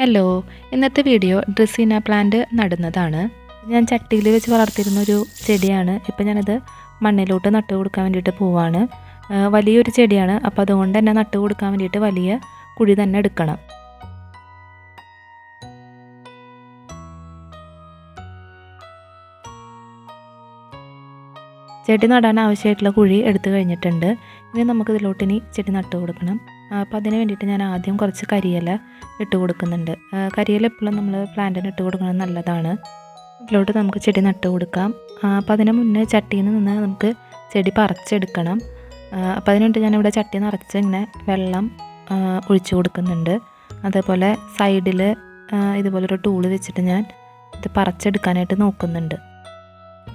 Hello, ഇന്നത്തെ video dracaena plant നടുന്നതാണ്. ഞാൻ ചട്ടിയിൽ വെച്ച് വളർത്തിയിരുന്നൊരു ചെടിയാണ്. ഇപ്പം ഞാനത് മണ്ണിലോട്ട് നട്ടു കൊടുക്കാൻ വേണ്ടിയിട്ട് പോവാണ്. വലിയൊരു ചെടിയാണ്, അപ്പോൾ അതുകൊണ്ട് തന്നെ നട്ടു കൊടുക്കാൻ വേണ്ടിയിട്ട് വലിയ കുഴി തന്നെ എടുക്കണം. ചെടി നടാൻ ആവശ്യമായിട്ടുള്ള കുഴി എടുത്തു കഴിഞ്ഞിട്ടുണ്ട്. ഇനി നമുക്കിതിലോട്ടിനി ചെടി നട്ടു കൊടുക്കണം. അപ്പോൾ അതിന് വേണ്ടിയിട്ട് ഞാൻ ആദ്യം കുറച്ച് കരിയില ഇട്ട് കൊടുക്കുന്നുണ്ട്. കരിയില എപ്പോഴും നമ്മൾ പ്ലാന്റിന് ഇട്ട് കൊടുക്കുന്നത് നല്ലതാണ്. ഇതിലോട്ട് നമുക്ക് ചെടി നട്ടു കൊടുക്കാം. അപ്പോൾ അതിന് മുന്നേ ചട്ടിയിൽ നിന്ന് നമുക്ക് ചെടി പറിച്ചെടുക്കണം. അപ്പോൾ അതിനുവേണ്ടി ഞാനിവിടെ ചട്ടി നിറച്ച് ഇങ്ങനെ വെള്ളം ഒഴിച്ചു കൊടുക്കുന്നുണ്ട്. അതേപോലെ സൈഡിൽ ഇതുപോലൊരു ടൂള് വെച്ചിട്ട് ഞാൻ ഇത് പറിച്ചെടുക്കാനായിട്ട് നോക്കുന്നുണ്ട്.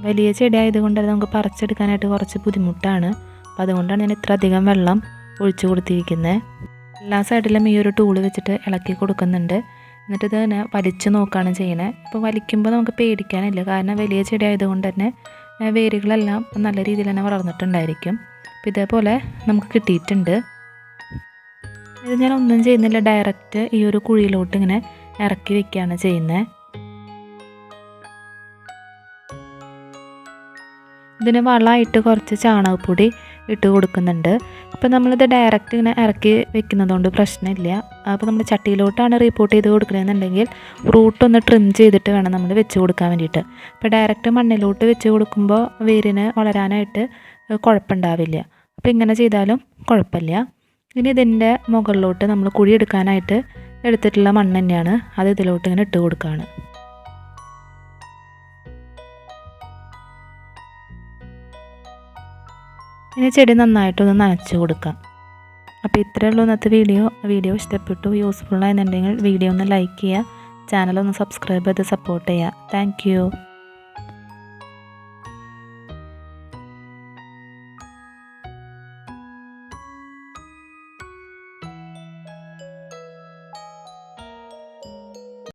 വലിയ ചെടി ആയതുകൊണ്ട് നമുക്ക് പറിച്ചെടുക്കാനായിട്ട് കുറച്ച് ബുദ്ധിമുട്ടാണ്. അപ്പോൾ അതുകൊണ്ടാണ് ഞാൻ ഇത്ര അധികം വെള്ളം ഒഴിച്ചു കൊടുത്തിരിക്കുന്നത്. എല്ലാ സൈഡിലും ഈ ഒരു ടൂള് വെച്ചിട്ട് ഇളക്കി കൊടുക്കുന്നുണ്ട്. എന്നിട്ട് ഇത് തന്നെ വലിച്ചു നോക്കുകയാണ് ചെയ്യണേ. ഇപ്പോൾ വലിക്കുമ്പോൾ നമുക്ക് പേടിക്കാനില്ല, കാരണം വലിയ ചെടി ആയതുകൊണ്ട് തന്നെ വേരുകളെല്ലാം നല്ല രീതിയിൽ തന്നെ വളർന്നിട്ടുണ്ടായിരിക്കും. അപ്പോൾ ഇതേപോലെ നമുക്ക് കിട്ടിയിട്ടുണ്ട്. ഇത് ഞാൻ ഒന്നും ചെയ്യുന്നില്ല, ഡയറക്റ്റ് ഈ ഒരു കുഴിയിലോട്ട് ഇങ്ങനെ ഇറക്കി വെക്കുകയാണ് ചെയ്യുന്നത്. ഇതിന് വളമായിട്ട് കുറച്ച് ചാണകപ്പൊടി ഇട്ട് കൊടുക്കുന്നുണ്ട്. ഇപ്പോൾ നമ്മളിത് ഡയറക്റ്റ് ഇങ്ങനെ ഇറക്കി വെക്കുന്നതുകൊണ്ട് പ്രശ്നമില്ല. അപ്പോൾ നമ്മൾ ചട്ടിയിലോട്ടാണ് റിപ്പോർട്ട് ചെയ്ത് കൊടുക്കണമെന്നുണ്ടെങ്കിൽ റൂട്ടൊന്ന് ട്രിം ചെയ്തിട്ട് വേണം നമ്മൾ വെച്ച് കൊടുക്കാൻ വേണ്ടിയിട്ട്. ഇപ്പോൾ ഡയറക്റ്റ് മണ്ണിലോട്ട് വെച്ച് കൊടുക്കുമ്പോൾ വേരിന് വളരാനായിട്ട് കുഴപ്പമുണ്ടാവില്ല. അപ്പോൾ ഇങ്ങനെ ചെയ്താലും കുഴപ്പമില്ല. ഇനി ഇതിൻ്റെ മുകളിലോട്ട് നമ്മൾ കുഴി എടുക്കാനായിട്ട് എടുത്തിട്ടുള്ള മണ്ണ് തന്നെയാണ്, അത് ഇതിലോട്ട് ഇങ്ങനെ ഇട്ട് കൊടുക്കുകയാണ്. ഇനി ചെടി നന്നായിട്ടൊന്ന് നനച്ച് കൊടുക്കാം. അപ്പോൾ ഇത്രയേ ഉള്ളൂ ഇന്നത്തെ വീഡിയോ ഇഷ്ടപ്പെട്ടു, യൂസ്ഫുൾ ആയെന്നുണ്ടെങ്കിൽ വീഡിയോ ഒന്ന് ലൈക്ക് ചെയ്യുക, ചാനലൊന്ന് സബ്സ്ക്രൈബ് ചെയ്ത് സപ്പോർട്ട് ചെയ്യുക. താങ്ക്